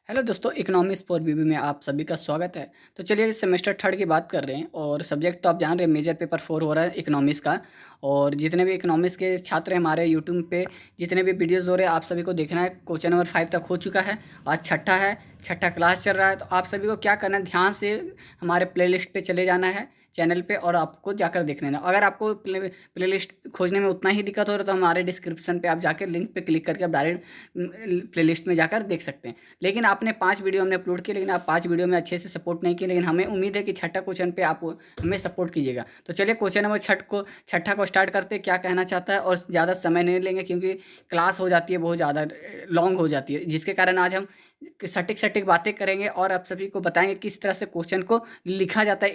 Hello दोस्तों, economics for बीबी में आप सभी का स्वागत है। तो चलिए सेमेस्टर थर्ड की बात कर रहे हैं और सब्जेक्ट तो आप जान रहे हैं, मेजर पेपर 4 हो रहा है इकोनॉमिक्स का। और जितने भी इकोनॉमिक्स के छात्र हैं हमारे यूट्यूब पे जितने भी वीडियोज़ हो रहे हैं आप सभी को देखना है। क्वेश्चन नंबर 5 तक हो चुका है, आज छठा है, छठा क्लास चल रहा है। तो आप सभी को क्या करना है, ध्यान से हमारे प्लेलिस्ट पे चले जाना है चैनल पे और आपको जाकर देख लेना। अगर आपको प्लेलिस्ट खोजने में उतना ही दिक्कत हो रहा है तो हमारे डिस्क्रिप्शन पे आप जाकर लिंक पे क्लिक करके आप डायरेक्ट प्लेलिस्ट में जाकर देख सकते हैं। लेकिन आपने 5 वीडियो हमने अपलोड किए, लेकिन आप 5 वीडियो में अच्छे से सपोर्ट नहीं किए, लेकिन हमें उम्मीद है कि छठा क्वेश्चन पे आप हमें सपोर्ट कीजिएगा। तो चलिए क्वेश्चन नंबर छठा को स्टार्ट करते हैं। क्या कहना चाहता है, और ज़्यादा समय नहीं लेंगे क्योंकि क्लास हो जाती है बहुत ज़्यादा लॉन्ग हो जाती है, जिसके कारण आज हम सटीक सटीक बातें करेंगे और आप सभी को बताएंगे किस तरह से क्वेश्चन को लिखा जाता है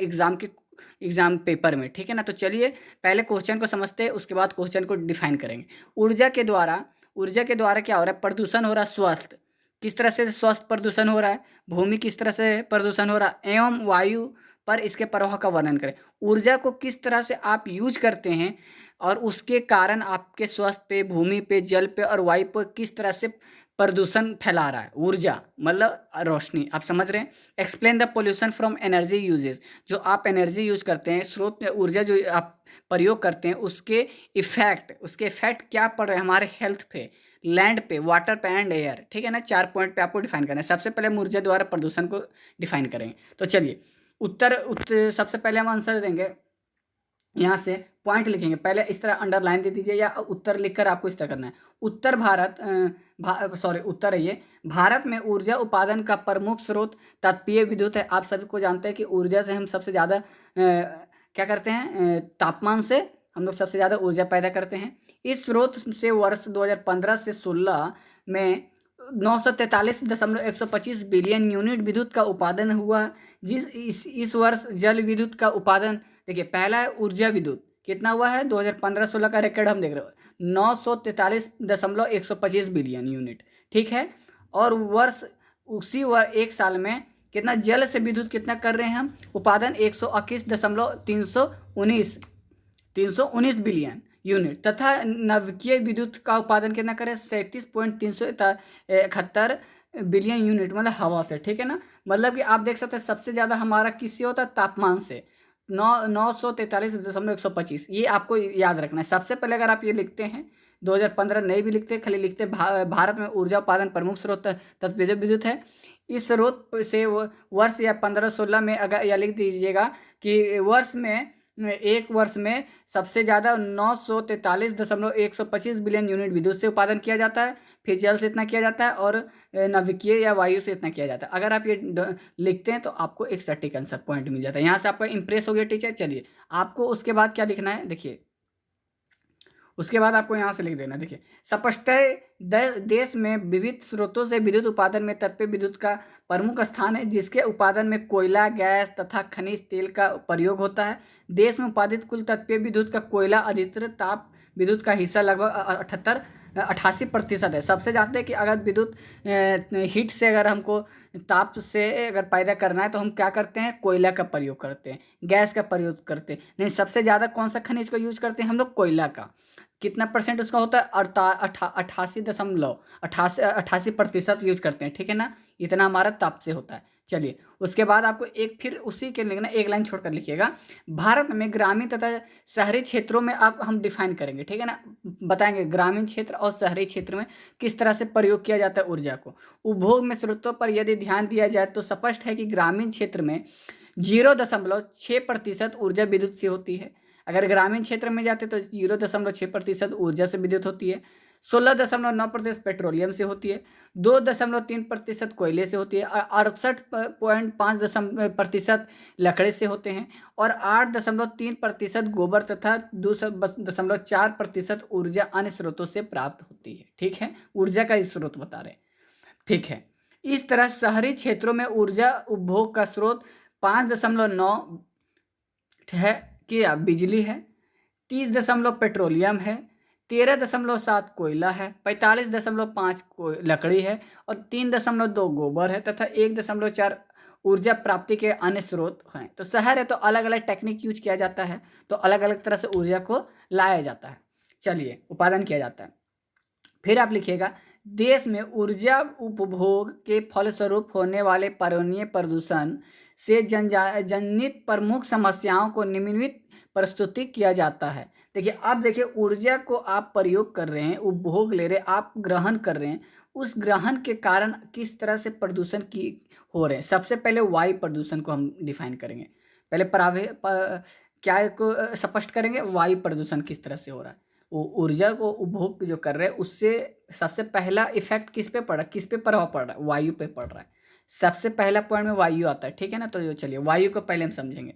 एग्जाम पेपर में। ठीक है ना। तो चलिए पहले क्वेश्चन को समझते हैं, उसके बाद क्वेश्चन को डिफाइन करेंगे। ऊर्जा के द्वारा क्या हो रहा है, प्रदूषण हो रहा है। स्वस्थ किस तरह से स्वस्थ प्रदूषण हो रहा है, भूमि किस तरह से प्रदूषण हो रहा है, एवं वायु पर इसके प्रभाव का वर्णन करें। ऊर्जा को किस तरह से आप यूज करते हैं और उसके कारण आपके स्वास्थ्य पे, भूमि पे, जल पे और वायु पर किस तरह से प्रदूषण फैला रहा है। ऊर्जा मतलब रोशनी, आप समझ रहे हैं। Explain the pollution from energy uses, जो आप एनर्जी यूज करते हैं, स्रोत में ऊर्जा जो आप प्रयोग करते हैं, उसके इफेक्ट क्या पड़ रहे हैं हमारे हेल्थ पे, लैंड पे, वाटर पे एंड एयर। ठीक है ना। 4 पॉइंट पे आपको डिफाइन करना है। सबसे पहले हम ऊर्जा द्वारा प्रदूषण को डिफाइन करेंगे। तो चलिए उत्तर सबसे पहले हम आंसर देंगे। यहाँ से पॉइंट लिखेंगे, पहले इस तरह अंडरलाइन दे दीजिए या उत्तर लिखकर आपको इस तरह करना है। उत्तर भारत उत्तर है ये। भारत में ऊर्जा उत्पादन का प्रमुख स्रोत तापीय विद्युत है। आप सभी को जानते हैं कि ऊर्जा से हम सबसे ज़्यादा क्या करते हैं, तापमान से हम लोग सबसे ज़्यादा ऊर्जा पैदा करते हैं। इस स्रोत से वर्ष 2015 से 16 में 943.125 बिलियन यूनिट विद्युत का उत्पादन हुआ। इस वर्ष जल विद्युत का उत्पादन, देखिए पहला है ऊर्जा विद्युत, कितना हुआ है 2015-16 का रिकॉर्ड हम देख रहे हो 943.125 बिलियन यूनिट। ठीक है। और वर्ष एक साल में कितना जल से विद्युत कितना कर रहे हैं हम उत्पादन, 121.319 बिलियन यूनिट। तथा नवकीय विद्युत का उत्पादन कितना करें, 37.371 बिलियन यूनिट, मतलब हवा से। ठीक है ना। मतलब कि आप देख सकते हैं सबसे ज़्यादा हमारा किससे होता है, तापमान से। 943.125, ये आपको याद रखना है। सबसे पहले अगर आप ये लिखते हैं 2015 नहीं भी लिखते, खाली लिखते भारत में ऊर्जा उत्पादन प्रमुख स्रोत तत्विद्युत विद्युत है। इस स्रोत से वर्ष या 15-16 में अगर या लिख दीजिएगा कि एक वर्ष में सबसे ज़्यादा 943.125 बिलियन यूनिट विद्युत से उत्पादन किया जाता है। फिर जल से इतना किया जाता है और नाभिकीय या वायु से इतना किया जाता है। अगर आप ये लिखते हैं तो आपको एक सटीक आंसर पॉइंट मिल जाता है। यहाँ से आपका इंप्रेस हो गया टीचर। चलिए आपको उसके बाद क्या लिखना है, देखिए उसके बाद आपको यहाँ से लिख देना। देखिए स्पष्ट देश में विविध स्रोतों से विद्युत उत्पादन में तत्व विद्युत का प्रमुख स्थान है, जिसके उत्पादन में कोयला, गैस तथा खनिज तेल का प्रयोग होता है। देश में उत्पादित कुल तत्व विद्युत का कोयला अधिकतर ताप विद्युत का हिस्सा लगभग 88% है। सबसे जानते हैं कि अगर विद्युत हीट से अगर हमको ताप से अगर पैदा करना है तो हम क्या करते हैं, कोयला का प्रयोग करते हैं, गैस का प्रयोग करते हैं। नहीं, सबसे ज़्यादा कौन सा खनिज का यूज करते हैं हम लोग, कोयला का। कितना परसेंट उसका होता है, 88% यूज करते हैं। ठीक है ना। इतना हमारा ताप से होता है। चलिए उसके बाद आपको एक फिर उसी के लिखना, एक लाइन छोड़कर लिखिएगा। भारत में ग्रामीण तथा शहरी क्षेत्रों में आप हम डिफाइन करेंगे। ठीक है ना। बताएंगे ग्रामीण क्षेत्र और शहरी क्षेत्र में किस तरह से प्रयोग किया जाता है ऊर्जा को। उपभोग में स्रोतों पर यदि ध्यान दिया जाए तो स्पष्ट है कि ग्रामीण क्षेत्र में 0.6% ऊर्जा विद्युत से होती है। अगर ग्रामीण क्षेत्र में जाते तो 0.6% ऊर्जा से विद्युत होती है। 16.9% पेट्रोलियम से होती है। 2.3% कोयले से होती है। 68.5% लकड़ी से होते हैं और 8.3% गोबर तथा 2.4% ऊर्जा अन्य स्रोतों से प्राप्त होती है। ठीक है। ऊर्जा का स्रोत बता रहे हैं। ठीक है। इस तरह शहरी क्षेत्रों में ऊर्जा उपभोग का स्रोत 5.9 है क्या, बिजली है। 30 पेट्रोलियम है। 13.7 कोयला है। 45.5 लकड़ी है और 3.2 गोबर है तथा 1.4 ऊर्जा प्राप्ति के अन्य स्रोत हैं। तो शहर है तो अलग अलग टेक्निक यूज किया जाता है, तो अलग अलग तरह से ऊर्जा को लाया जाता है। चलिए उत्पादन किया जाता है। फिर आप लिखिएगा देश में ऊर्जा उपभोग के फलस्वरूप होने वाले पर्यावरणीय प्रदूषण से जनित प्रमुख समस्याओं को निम्नलिखित प्रस्तुति किया जाता है। देखिए, अब देखिए, ऊर्जा को आप प्रयोग कर रहे हैं, उपभोग ले रहे हैं, आप ग्रहण कर रहे हैं, उस ग्रहण के कारण किस तरह से प्रदूषण की हो रहे हैं। सबसे पहले वायु प्रदूषण को हम डिफाइन करेंगे। पहले क्या को स्पष्ट करेंगे, वायु प्रदूषण किस तरह से हो रहा है। ऊर्जा को उपभोग जो कर रहे हैं, उससे सबसे पहला इफेक्ट किस पे पड़ रहा है, किस पे प्रभाव पड़ रहा है, वायु पे पड़ रहा है। सबसे पहला पॉइंट में वायु आता है, ठीक है ना। तो चलिए वायु को पहले हम समझेंगे।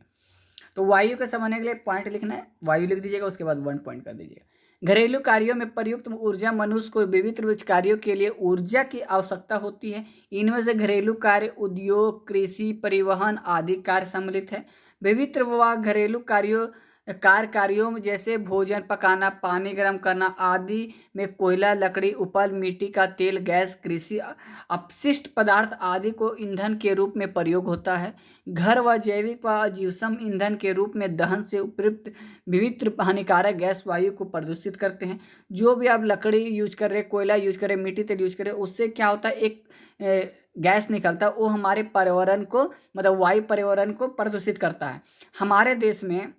तो वायु को समझने के लिए पॉइंट लिखना है, वायु लिख दीजिएगा, उसके बाद 1 पॉइंट कर दीजिएगा। घरेलू कार्यों में प्रयुक्त ऊर्जा मनुष्य को विविध कार्यों के लिए ऊर्जा की आवश्यकता होती है। इनमें से घरेलू कार्य उद्योग, कृषि, परिवहन आदि कार्य सम्मिलित है। विविध व घरेलू कार्यों में जैसे भोजन पकाना, पानी गर्म करना आदि में कोयला, लकड़ी, उपल, मिट्टी का तेल, गैस, कृषि अपशिष्ट पदार्थ आदि को ईंधन के रूप में प्रयोग होता है। घर व जैविक व जीवाश्म ईंधन के रूप में दहन से उपयुक्त विविध हानिकारक गैस वायु को प्रदूषित करते हैं। जो भी आप लकड़ी यूज कर रहे, कोयला यूज कर रहे, मिट्टी तेल यूज कर रहे, उससे क्या होता है, एक गैस निकलता है, वो हमारे पर्यावरण को, मतलब वायु पर्यावरण को प्रदूषित करता है। हमारे देश में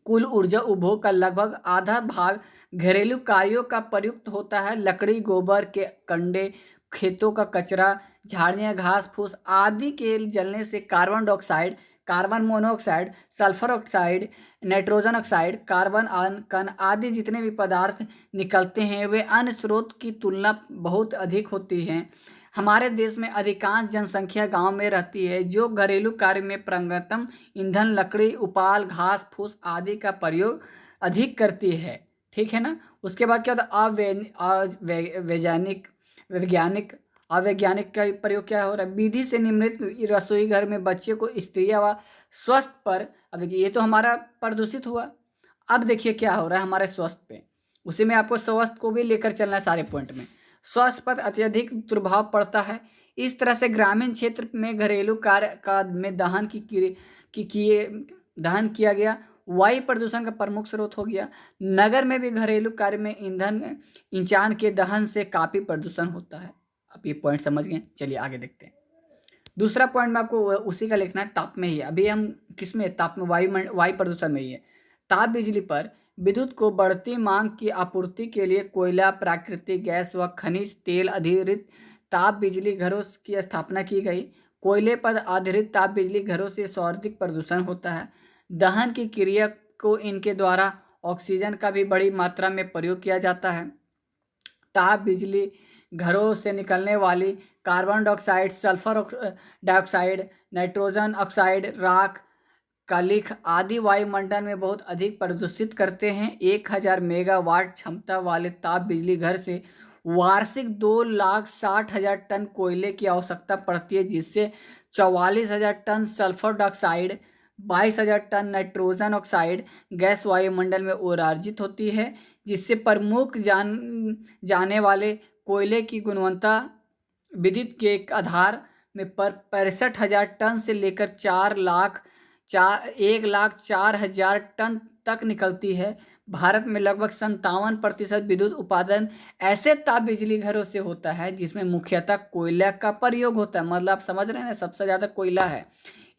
कुल ऊर्जा उपभोग का लगभग आधा भाग घरेलू कार्यों का प्रयुक्त होता है। लकड़ी, गोबर के कंडे, खेतों का कचरा, झाड़ियाँ, घास फूस आदि के जलने से carbon dioxide, carbon monoxide, sulphur oxide, nitrogen oxide, carbon कण आदि जितने भी पदार्थ निकलते हैं वे अन्य स्रोत की तुलना बहुत अधिक होती हैं। हमारे देश में अधिकांश जनसंख्या गांव में रहती है, जो घरेलू कार्य में प्राकृतिक ईंधन, लकड़ी, उपाल, घास फूस आदि का प्रयोग अधिक करती है, ठीक है ना। उसके बाद क्या होता है, वैज्ञानिक अवैज्ञानिक का प्रयोग क्या हो रहा है, विधि से निम्नलिखित रसोई घर में बच्चे को स्त्रियां व स्वास्थ्य पर। अब देखिए, ये तो हमारा प्रदूषित हुआ। अब देखिए क्या हो रहा है हमारे स्वास्थ्य पे, उसी में आपको स्वास्थ्य को भी लेकर चलना है सारे पॉइंट में। स्वास्थ्य पर अत्यधिक प्रभाव पड़ता है। इस तरह से ग्रामीण क्षेत्र में घरेलू कार्य का में दहन किया गया वायु प्रदूषण का प्रमुख स्रोत हो गया। नगर में भी घरेलू कार्य में ईंधन के दहन से काफी प्रदूषण होता है। अब ये पॉइंट समझ गए, चलिए आगे देखते हैं। दूसरा पॉइंट में आपको उसी का लिखना है, ताप में ही है। अभी हम किस में, ताप में, वायु प्रदूषण में ही है। ताप बिजली पर विद्युत को बढ़ती मांग की आपूर्ति के लिए कोयला, प्राकृतिक गैस व खनिज तेल आधारित ताप बिजली घरों की स्थापना की गई। कोयले पर आधारित ताप बिजली घरों से सर्वाधिक प्रदूषण होता है। दहन की क्रिया को इनके द्वारा ऑक्सीजन का भी बड़ी मात्रा में प्रयोग किया जाता है। ताप बिजली घरों से निकलने वाली carbon dioxide, sulphur dioxide, nitrogen oxide, राख, कालिख आदि वायुमंडल में बहुत अधिक प्रदूषित करते हैं। 1000 मेगावाट क्षमता वाले ताप बिजली घर से वार्षिक 2,60,000 टन कोयले की आवश्यकता पड़ती है, जिससे 44,000 ton sulphur dioxide, 22,000 ton nitrogen oxide gas वायुमंडल में उत्सर्जित होती है, जिससे प्रमुख जाने वाले कोयले की गुणवत्ता विद्युत के आधार में 65,000 टन से लेकर 1,04,000 टन तक निकलती है। भारत में लगभग 57% विद्युत उत्पादन ऐसे ताप बिजली घरों से होता है जिसमें मुख्यतः कोयला का प्रयोग होता है। मतलब आप समझ रहे हैं ना, सबसे ज़्यादा कोयला है।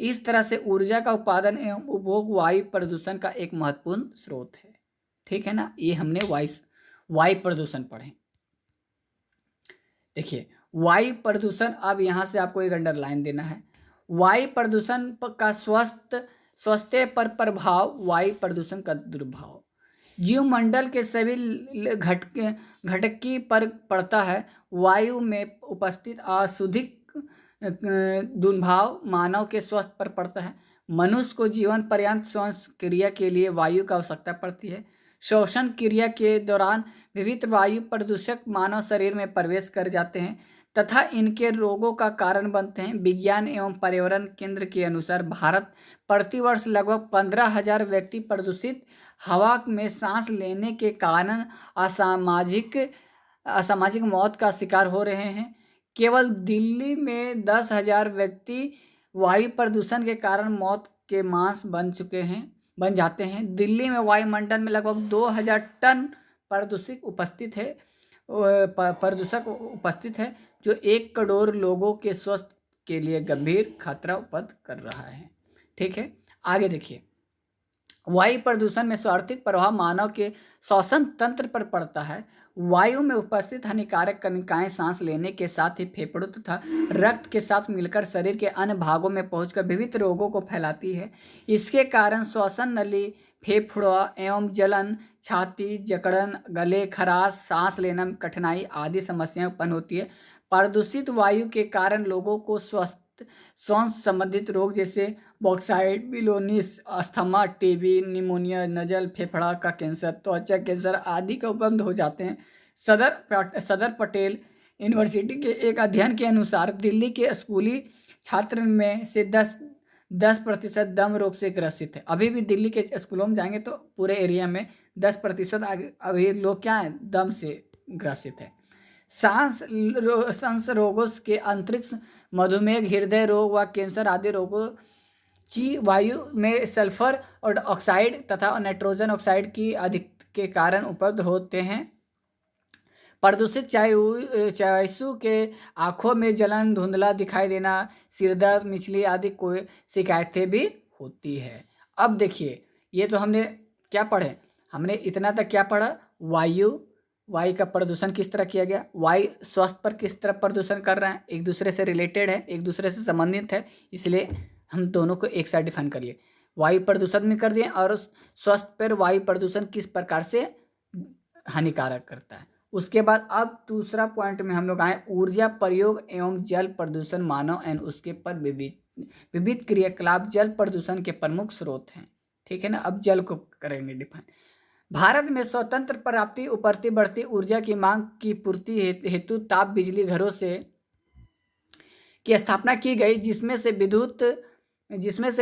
इस तरह से ऊर्जा का उत्पादन एवं उपभोग वायु प्रदूषण का एक महत्वपूर्ण स्रोत है, ठीक है ना। ये हमने वायु प्रदूषण पढ़े। देखिए, वायु प्रदूषण, अब यहाँ से आपको एक अंडरलाइन देना है। वायु प्रदूषण का स्वास्थ्य पर प्रभाव, वायु प्रदूषण का दुर्भाव जीवमंडल के सभी घटकी पर पड़ता है। वायु में उपस्थित अशुद्धिक दुर्भाव मानव के स्वास्थ्य पर पड़ता है। मनुष्य को जीवन पर्यंत श्वास क्रिया के लिए वायु का आवश्यकता पड़ती है। श्वसन क्रिया के दौरान विविध वायु प्रदूषक मानव शरीर में प्रवेश कर जाते हैं तथा इनके रोगों का कारण बनते हैं। विज्ञान एवं पर्यावरण केंद्र के अनुसार भारत प्रतिवर्ष लगभग 15,000 व्यक्ति प्रदूषित हवा में सांस लेने के कारण असामाजिक मौत का शिकार हो रहे हैं। केवल दिल्ली में 10,000 व्यक्ति वायु प्रदूषण के कारण मौत के मांस बन जाते हैं। दिल्ली में वायुमंडल में लगभग 2,000 टन प्रदूषक उपस्थित है। प्रदूषक उपस्थित है जो 1 करोड़ लोगों के स्वास्थ्य के लिए गंभीर खतरा उत्पन्न कर रहा है। ठीक है, आगे देखिए, वायु प्रदूषण में स्वार्थिक प्रभाव मानव के श्वसन तंत्र पर पड़ता है। वायु में उपस्थित हानिकारक कणिकाएं सांस लेने के साथ ही फेफड़ों तथा रक्त के साथ मिलकर शरीर के अन्य भागों में पहुंचकर विविध रोगों को फैलाती है। इसके कारण श्वसन नली, फेफड़ा एवं जलन, छाती जकड़न, गले खराश, सांस लेना में कठिनाई आदि समस्याएं उत्पन्न होती है। प्रदूषित वायु के कारण लोगों को श्वास संबंधित रोग जैसे बॉक्साइड, बिलोनिस, अस्थमा, टीबी, निमोनिया, नजल, फेफड़ा का कैंसर, त्वचा कैंसर आदि का उपबंध हो जाते हैं। सदर पटेल यूनिवर्सिटी के एक अध्ययन के अनुसार दिल्ली के स्कूली छात्र में से 10% दम रोग से ग्रसित है। अभी भी दिल्ली के स्कूलों में जाएंगे तो पूरे एरिया में 10% अभी लोग क्या है, दम से ग्रसित है। सांस रोगों के अंतरिक्ष मधुमेह, हृदय रोग व कैंसर आदि रोगों की वायु में सल्फर और ऑक्साइड तथा नाइट्रोजन ऑक्साइड की अधिक के कारण उपलब्ध होते हैं। प्रदूषित चायसू के आंखों में जलन, धुंधला दिखाई देना, सिरदर्द, मिचली आदि कोई शिकायतें भी होती है। अब देखिए, ये तो हमने क्या पढ़े, हमने इतना तक क्या पढ़ा, वायु का प्रदूषण किस तरह किया गया, वायु स्वास्थ्य पर किस तरह प्रदूषण कर रहा है, एक दूसरे से रिलेटेड है, एक दूसरे से संबंधित है, इसलिए हम दोनों को एक साथ डिफाइन कर लिए। वायु प्रदूषण में कर दिए और स्वास्थ्य पर वायु प्रदूषण किस प्रकार से हानिकारक करता है। उसके बाद अब दूसरा पॉइंट में हम लोग आए, ऊर्जा प्रयोग एवं जल प्रदूषण मानव एवं उसके पर विविध क्रियाकलाप जल प्रदूषण के प्रमुख स्रोत हैं। ठीक है ना, अब जल को करेंगे डिफाइन। भारत में स्वतंत्र प्राप्ति, उपरती बढ़ती ऊर्जा की मांग की पूर्ति हेतु ताप बिजली घरों से की स्थापना की गई, जिसमें से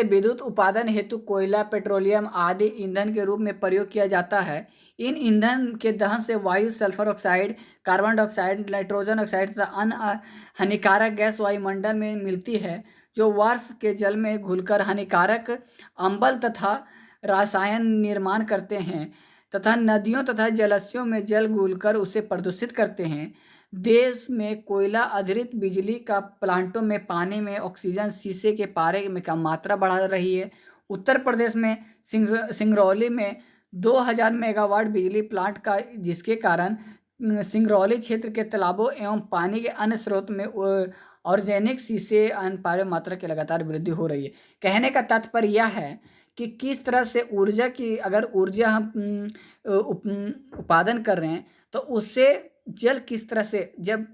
विद्युत उत्पादन हेतु कोयला, पेट्रोलियम आदि ईंधन के रूप में प्रयोग किया जाता है। इन ईंधन के दहन से वायु sulphur oxide, carbon dioxide, nitrogen oxide तथा अन्य हानिकारक गैस वायुमंडल में मिलती है, जो वर्ष के जल में घुलकर हानिकारक अम्ल तथा रसायन निर्माण करते हैं तथा नदियों तथा जलाशयों में जल घुलकर उसे प्रदूषित करते हैं। देश में कोयला आधारित बिजली का प्लांटों में पानी में ऑक्सीजन शीशे के पारे में का मात्रा बढ़ा रही है। उत्तर प्रदेश में सिंगरौली में 2000 मेगावाट बिजली प्लांट का, जिसके कारण सिंगरौली क्षेत्र के तालाबों एवं पानी के अन्य स्रोत में ऑर्गेनिक शीशे पारे मात्रा की लगातार वृद्धि हो रही है। कहने का तात्पर्य यह है कि किस तरह से ऊर्जा की, अगर ऊर्जा हम उत्पादन कर रहे हैं तो उससे जल किस तरह से, जब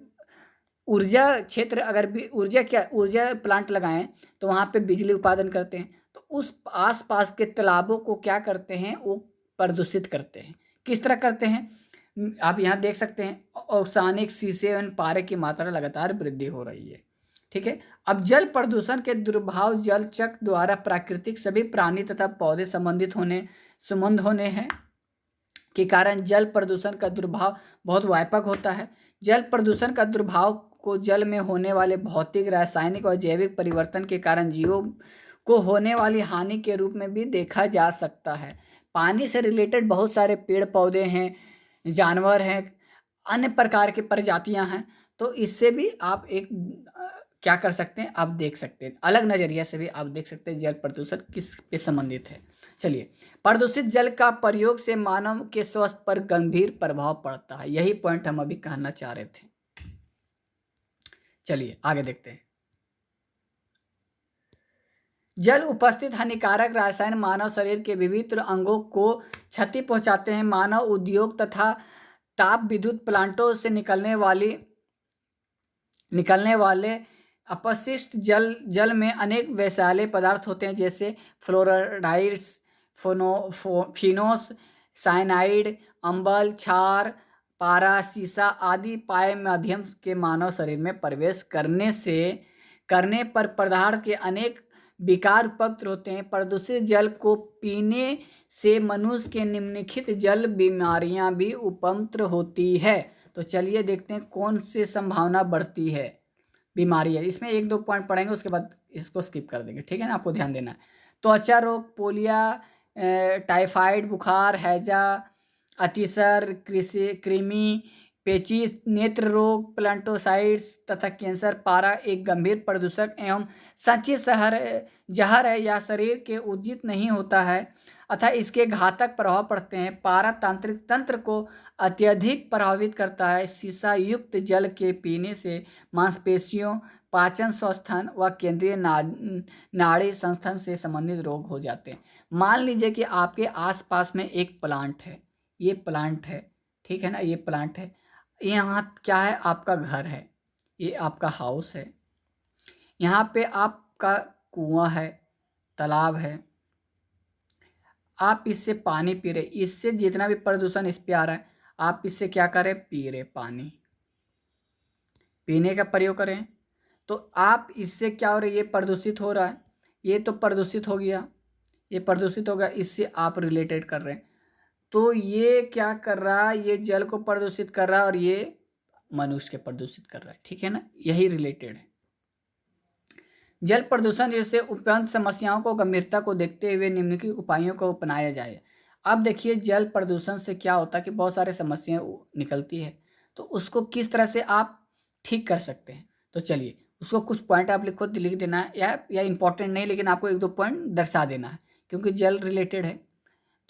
ऊर्जा क्षेत्र अगर भी ऊर्जा प्लांट लगाएं तो वहाँ पे बिजली उत्पादन करते हैं, तो उस आसपास के तालाबों को क्या करते हैं, वो प्रदूषित करते हैं। किस तरह करते हैं, आप यहाँ देख सकते हैं, औसानिक शीशे एवं पारे की मात्रा लगातार वृद्धि हो रही है। ठीक है, अब जल प्रदूषण के दुर्भाव जल चक्र द्वारा प्राकृतिक सभी प्राणी तथा पौधे संबंध होने हैं के कारण जल प्रदूषण का दुर्भाव बहुत व्यापक होता है। जल प्रदूषण का दुर्भाव को जल में होने वाले भौतिक, रासायनिक और जैविक परिवर्तन के कारण जीवों को होने वाली हानि के रूप में भी देखा जा सकता है। पानी से रिलेटेड बहुत सारे पेड़ पौधे हैं, जानवर हैं, अन्य प्रकार की प्रजातियां हैं, तो इससे भी आप एक क्या कर सकते हैं, आप देख सकते हैं, अलग नजरिया से भी आप देख सकते हैं जल प्रदूषण किस पे संबंधित है। चलिए, प्रदूषित जल का प्रयोग से मानव के स्वास्थ्य पर गंभीर प्रभाव पड़ता है, यही पॉइंट हम अभी कहना चाह रहे थे। चलिए आगे देखते हैं। जल उपस्थित हानिकारक रसायन मानव शरीर के विभिन्न अंगों को क्षति पहुंचाते हैं। मानव उद्योग तथा ताप विद्युत प्लांटों से निकलने वाले अपशिष्ट जल में अनेक विषैले पदार्थ होते हैं, जैसे फ्लोराइड्स, फिनोस, साइनाइड, अम्ल, क्षार, पारा, सीसा आदि पाए माध्यम के मानव शरीर में प्रवेश करने पर पदार्थ के अनेक विकार उत्पन्न होते हैं। प्रदूषित जल को पीने से मनुष्य के निम्नलिखित जल बीमारियां भी उत्पन्न होती है। तो चलिए देखते हैं कौन सी संभावना बढ़ती है बीमारी है। इसमें 1-2 पॉइंट पढ़ेंगे, उसके बाद इसको स्किप कर देंगे। ठीक है ना, आपको ध्यान देना है। त्वचा रोग, पोलिया, टाइफाइड बुखार, हैजा, अतिसार, कृमि, पेचिश, नेत्र रोग, प्लांटोसाइट्स तथा कैंसर। पारा एक गंभीर प्रदूषक एवं संचित जहर है या शरीर के उचित नहीं होता है अतः इसके घातक प्रभाव पड़ते हैं। पारा तांत्रिक तंत्र को अत्यधिक प्रभावित करता है। शीशा युक्त जल के पीने से मांसपेशियों, पाचन संस्थान व केंद्रीय नाड़ी संस्थान से संबंधित रोग हो जाते हैं। मान लीजिए कि आपके आसपास में एक प्लांट है, ये प्लांट है, ठीक है ना, ये प्लांट है। यहाँ क्या है, आपका घर है, ये आपका हाउस है, यहाँ पे आपका कुआं है, तालाब है, आप इससे पानी पी रहे, इससे जितना भी प्रदूषण इस पे आ रहा है आप इससे क्या करें, पी रहे, पानी पीने का प्रयोग करें, तो आप इससे क्या हो रहा है, ये प्रदूषित हो रहा है, ये तो प्रदूषित हो गया, ये प्रदूषित हो गया, इससे आप रिलेटेड कर रहे हैं। तो ये क्या कर रहा है, ये जल को प्रदूषित कर रहा है और ये मनुष्य के प्रदूषित कर रहा है, ठीक है ना, यही रिलेटेड है। जल प्रदूषण जैसे उपयुक्त समस्याओं को गंभीरता को देखते हुए निम्नलिखित उपायों को अपनाया जाए। अब देखिए जल प्रदूषण से क्या होता है कि बहुत सारे समस्याएं निकलती है, तो उसको किस तरह से आप ठीक कर सकते हैं। तो चलिए उसको कुछ पॉइंट आप लिख देना है, या इंपॉर्टेंट नहीं लेकिन आपको एक दो पॉइंट दर्शा देना है क्योंकि जल रिलेटेड है।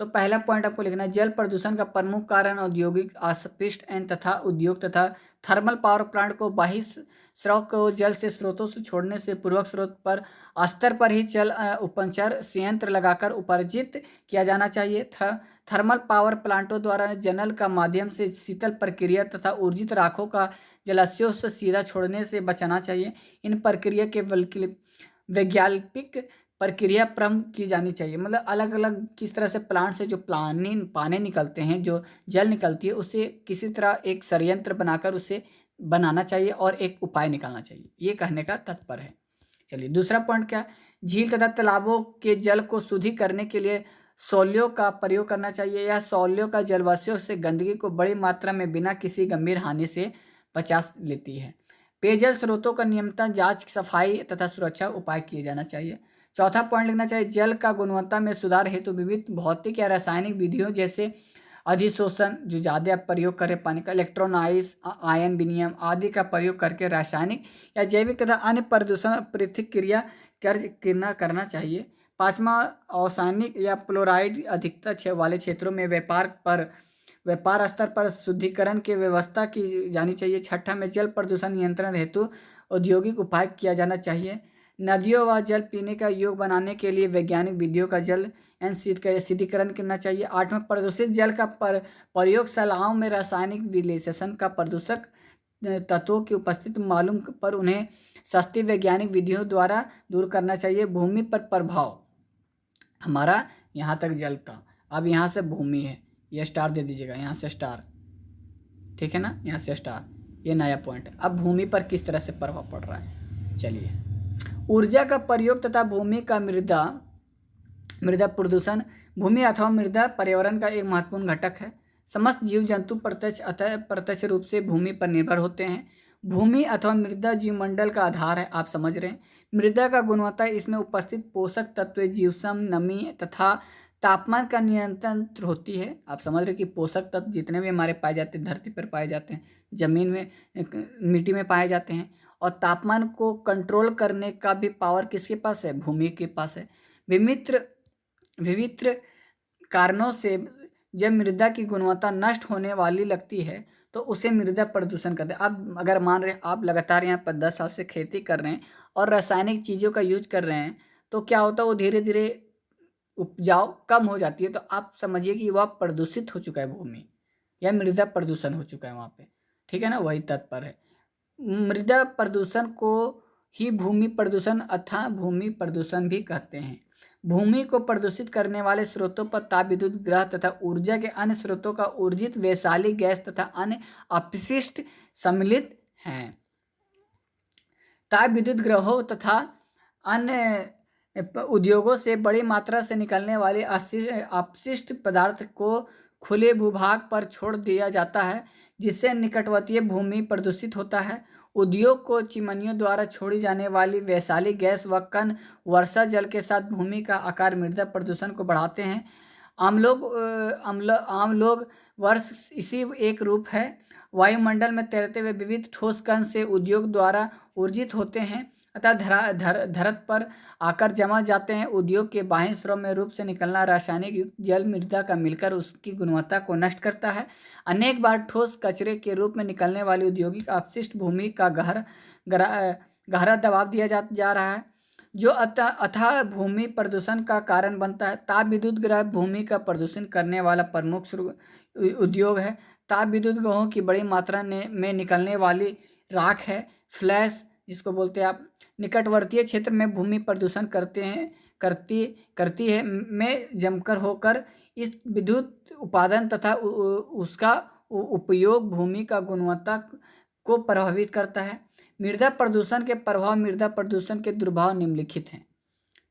तो पहला पॉइंट आपको लिखना है, जल प्रदूषण का प्रमुख कारण औद्योगिक अपशिष्ट तथा उद्योग तथा थर्मल पावर प्लांट को बाह्य स्रोत को जल से स्रोतों से छोड़ने से पूर्वक स्रोत पर स्तर पर ही जल उपचार संयंत्र लगाकर उपार्जित किया जाना चाहिए। थर्मल पावर प्लांटों द्वारा जनल का माध्यम से शीतल प्रक्रिया तथा ऊर्जित राखों का जलाशयों से सीधा छोड़ने से बचाना चाहिए। इन प्रक्रिया के वैज्ञानिक प्रक्रिया क्रम की जानी चाहिए, मतलब अलग अलग किस तरह से प्लांट से जो पानी निकलते हैं, जो जल निकलती है, उसे किसी तरह एक षड्यंत्र बनाकर उसे बनाना चाहिए और एक उपाय निकालना चाहिए, ये कहने का तात्पर्य है। चलिए दूसरा पॉइंट क्या है, झील तथा तालाबों के जल को शुद्धि करने के लिए सौल्यों का प्रयोग करना चाहिए। यह सौल्यों का जलवासियों से गंदगी को बड़ी मात्रा में बिना किसी गंभीर हानि से बचा लेती है। पेयजल स्रोतों का नियमित जांच, सफाई तथा सुरक्षा उपाय किए जाना चाहिए। चौथा पॉइंट लिखना चाहिए, जल का गुणवत्ता में सुधार हेतु विविध भौतिक या रासायनिक विधियों जैसे अधिशोषण, जो ज़्यादा प्रयोग करें पानी का, इलेक्ट्रोनाइज, आयन विनिमय आदि का प्रयोग करके रासायनिक या जैविक तथा अन्य प्रदूषण प्रतिक्रिया करना चाहिए। पांचवा, औसानिक या फ्लोराइड अधिकता वाले क्षेत्रों में व्यापार स्तर पर शुद्धिकरण की व्यवस्था की जानी चाहिए। छठा में, जल प्रदूषण नियंत्रण हेतु औद्योगिक उपाय किया जाना चाहिए। नदियों व जल पीने का योग्य बनाने के लिए वैज्ञानिक विधियों का जल शुद्धिकरण करना चाहिए। आठवां, प्रदूषित जल का प्रयोगशालाओं में रासायनिक विश्लेषण का प्रदूषक तत्वों की उपस्थिति मालूम पर उन्हें सस्ती वैज्ञानिक विधियों द्वारा दूर करना चाहिए। भूमि पर प्रभाव, हमारा यहाँ तक जल था, अब यहाँ से भूमि है, ये स्टार दे दीजिएगा, यहाँ से स्टार, ठीक है ना, यहाँ से स्टार, ये नया पॉइंट है। अब भूमि पर किस तरह से प्रभाव पड़ रहा है, चलिए। ऊर्जा का प्रयोग तथा भूमि का मृदा प्रदूषण। भूमि अथवा मृदा पर्यावरण का एक महत्वपूर्ण घटक है। समस्त जीव जंतु प्रत्यक्ष अथवा प्रत्यक्ष रूप से भूमि पर निर्भर होते हैं। भूमि अथवा मृदा जीवमंडल का आधार है, आप समझ रहे हैं। मृदा का गुणवत्ता, इसमें उपस्थित पोषक तत्व, जीवाश्म, नमी तथा तापमान का नियंत्रण होती है। आप समझ रहे हैं कि पोषक तत्व जितने भी हमारे पाए जाते हैं, धरती पर पाए जाते हैं, जमीन में, मिट्टी में पाए जाते हैं, और तापमान को कंट्रोल करने का भी पावर किसके पास है, भूमि के पास है। विभिन्न कारणों से जब मृदा की गुणवत्ता नष्ट होने वाली लगती है तो उसे मृदा प्रदूषण कहते हैं। अब अगर मान रहे आप लगातार यहाँ पर 10 साल से खेती कर रहे हैं और रासायनिक चीज़ों का यूज कर रहे हैं, तो क्या होता है, वो धीरे धीरे उपजाऊ कम हो जाती है, तो आप समझिए कि वह प्रदूषित हो चुका है भूमि, या मृदा प्रदूषण हो चुका है वहाँ पे, ठीक है ना, वही तात्पर्य है। मृदा प्रदूषण को ही भूमि प्रदूषण अथवा भूमि प्रदूषण भी कहते हैं। भूमि को प्रदूषित करने वाले स्रोतों पर ताप विद्युत ग्रह तथा ऊर्जा के अन्य स्रोतों का ऊर्जित वैशाली गैस तथा अन्य अपशिष्ट सम्मिलित हैं। ताप विद्युत ग्रहों तथा अन्य उद्योगों से बड़ी मात्रा से निकलने वाले अपशिष्ट पदार्थ को खुले भूभाग पर छोड़ दिया जाता है, जिससे निकटवर्तीय भूमि प्रदूषित होता है। उद्योग को चिमनियों द्वारा छोड़ी जाने वाली वैशाली गैस व कण वर्षा जल के साथ भूमि का आकार मृदा प्रदूषण को बढ़ाते हैं। आम लोग वर्ष इसी एक रूप है। वायुमंडल में तैरते हुए विविध ठोस कण से उद्योग द्वारा ऊर्जित होते हैं अतः धरत पर आकर जमा जाते हैं। उद्योग के बाह्य स्रोत में रूप से निकलना रासायनिक युक्त जल मृदा का मिलकर उसकी गुणवत्ता को नष्ट करता है। अनेक बार ठोस कचरे के रूप में निकलने वाली औद्योगिक अपशिष्ट भूमि का गहरा दबाव दिया जा रहा है, जो अथाह भूमि प्रदूषण का कारण बनता है। ताप विद्युत ग्रह भूमि का प्रदूषण करने वाला प्रमुख उद्योग है। ताप विद्युत ग्रहों की बड़ी मात्रा में निकलने वाली राख है फ्लैश, जिसको बोलते हैं आप, निकटवर्तीय क्षेत्र में भूमि प्रदूषण करती है में जमकर होकर इस विद्युत उत्पादन तथा उसका उपयोग भूमि का गुणवत्ता को प्रभावित करता है। मृदा प्रदूषण के प्रभाव मृदा प्रदूषण के दुर्भाव निम्नलिखित हैं।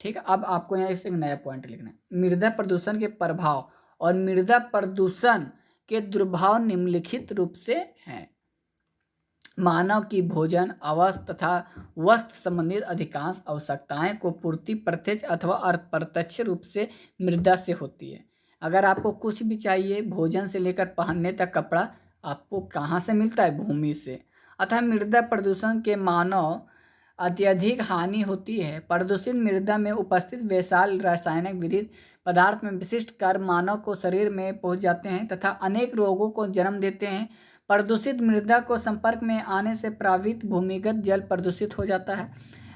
ठीक है, अब आपको यहाँ एक नया पॉइंट लिखना है। मृदा प्रदूषण के प्रभाव और मृदा प्रदूषण के दुर्भाव निम्नलिखित रूप से हैं। मानव की भोजन, आवास तथा वस्त्र संबंधित अधिकांश आवश्यकताएं को पूर्ति प्रत्यक्ष अथवा अप्रत्यक्ष रूप से मृदा से होती है। अगर आपको कुछ भी चाहिए, भोजन से लेकर पहनने तक कपड़ा, आपको कहाँ से मिलता है? भूमि से। अतः मृदा प्रदूषण के मानव अत्यधिक हानि होती है। प्रदूषित मृदा में उपस्थित विशाल रासायनिक विविध पदार्थ में विशिष्ट कार्य मानव को शरीर में पहुंच जाते हैं तथा अनेक रोगों को जन्म देते हैं। प्रदूषित मृदा को संपर्क में आने से प्रभावित भूमिगत जल प्रदूषित हो जाता है।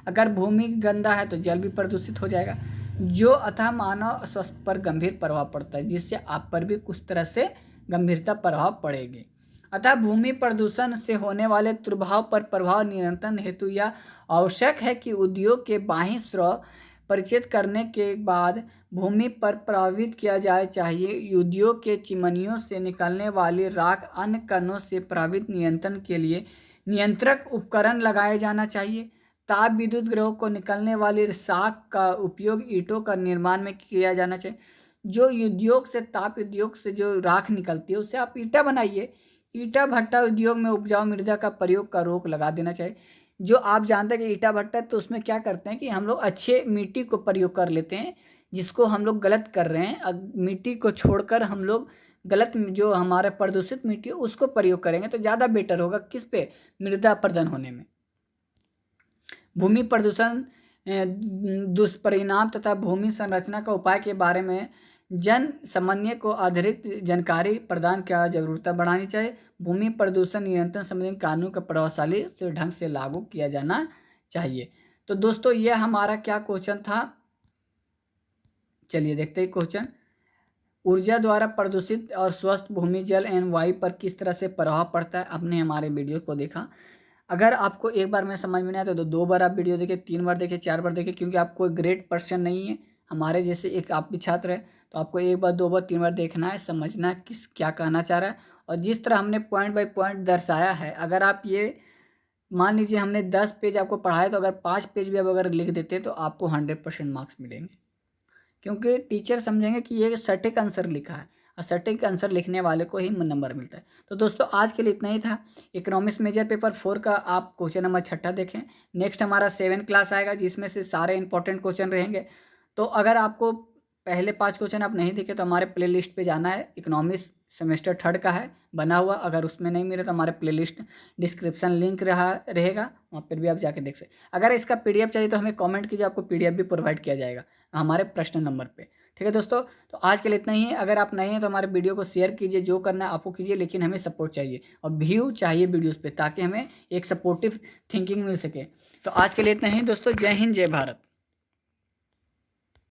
अगर भूमि गंदा है तो जल भी प्रदूषित हो जाएगा, जो अतः मानव स्वास्थ्य पर गंभीर प्रभाव पड़ता है, जिससे आप पर भी कुछ तरह से गंभीरता प्रभाव पड़ेगी। अतः भूमि प्रदूषण से होने वाले दुष्प्रभाव पर प्रभाव नियंत्रण हेतु यह आवश्यक है कि उद्योग के बाह्य स्रोत परिचित करने के बाद भूमि पर प्रभावित किया जाए चाहिए। उद्योग के चिमनियों से निकलने वाली राख अन्य कणों से प्रभावित नियंत्रण के लिए नियंत्रक उपकरण लगाए जाना चाहिए। ताप विद्युत ग्रहों को निकलने वाली शाख का उपयोग ईंटों का निर्माण में किया जाना चाहिए। जो उद्योग से ताप उद्योग से जो राख निकलती है उससे आप ईंटा बनाइए। ईंटा भट्टा उद्योग में उपजाऊ मृदा का प्रयोग का रोक लगा देना चाहिए। जो आप जानते हैं कि ईंटा भट्टा, तो उसमें क्या करते हैं कि हम लोग अच्छे मिट्टी को प्रयोग कर लेते हैं, जिसको हम लोग गलत कर रहे हैं। अब मिट्टी को छोड़कर हम लोग गलत जो हमारा प्रदूषित मिट्टी है उसको प्रयोग करेंगे तो ज़्यादा बेटर होगा। किस पे? मृदा प्रदूषण होने में। भूमि प्रदूषण दुष्परिणाम तथा भूमि संरचना का उपाय के बारे में जन सामान्य को अतिरिक्त जानकारी प्रदान किया जरूरत बढ़ानी चाहिए। भूमि प्रदूषण नियंत्रण संबंधी कानून का प्रभावशाली से ढंग से लागू किया जाना चाहिए। तो दोस्तों ये हमारा क्या क्वेश्चन था, चलिए देखते हैं क्वेश्चन। ऊर्जा द्वारा प्रदूषित और स्वस्थ भूमि, जल एवं वायु पर किस तरह से प्रभाव पड़ता है। आपने हमारे वीडियो को देखा। अगर आपको एक बार में समझ में नहीं आता तो 2 बार आप वीडियो देखें, 3 बार देखें, 4 बार देखें, क्योंकि आप कोई ग्रेट पर्सन नहीं है। हमारे जैसे एक आप भी छात्र है, तो आपको 1 बार 2 बार 3 बार देखना है, समझना है किस क्या कहना चाह रहा है। और जिस तरह हमने पॉइंट बाय पॉइंट दर्शाया है, अगर आप ये मान लीजिए हमने 10 पेज आपको पढ़ाया, तो अगर 5 पेज भी आप अगर लिख देते तो आपको 100% मार्क्स मिलेंगे, क्योंकि टीचर समझेंगे कि ये सटीक आंसर लिखा है और सटीक आंसर लिखने वाले को ही नंबर मिलता है। तो दोस्तों आज के लिए इतना ही था। इकोनॉमिक्स मेजर पेपर 4 का आप क्वेश्चन नंबर 6 देखें। नेक्स्ट हमारा 7 क्लास आएगा, जिसमें से सारे इंपॉर्टेंट क्वेश्चन रहेंगे। तो अगर आपको पहले 5 क्वेश्चन आप नहीं देखे तो हमारे प्ले लिस्ट पर जाना है। इकोनॉमिक्स सेमेस्टर 3 का है बना हुआ, अगर उसमें नहीं मिले तो हमारे प्ले लिस्ट डिस्क्रिप्शन लिंक रहेगा, वहाँ पर भी आप जाके देख सकते। अगर इसका PDF चाहिए तो हमें कमेंट कीजिए, आपको PDF भी प्रोवाइड किया जाएगा हमारे प्रश्न नंबर पे। ठीक है दोस्तों, तो आज के लिए इतना ही है। अगर आप नए हैं तो हमारे वीडियो को शेयर कीजिए, जो करना है आपको कीजिए, लेकिन हमें सपोर्ट चाहिए और व्यू चाहिए वीडियोस पे, ताकि हमें एक सपोर्टिव थिंकिंग मिल सके। तो आज के लिए इतना ही दोस्तों। जय हिंद, जय भारत।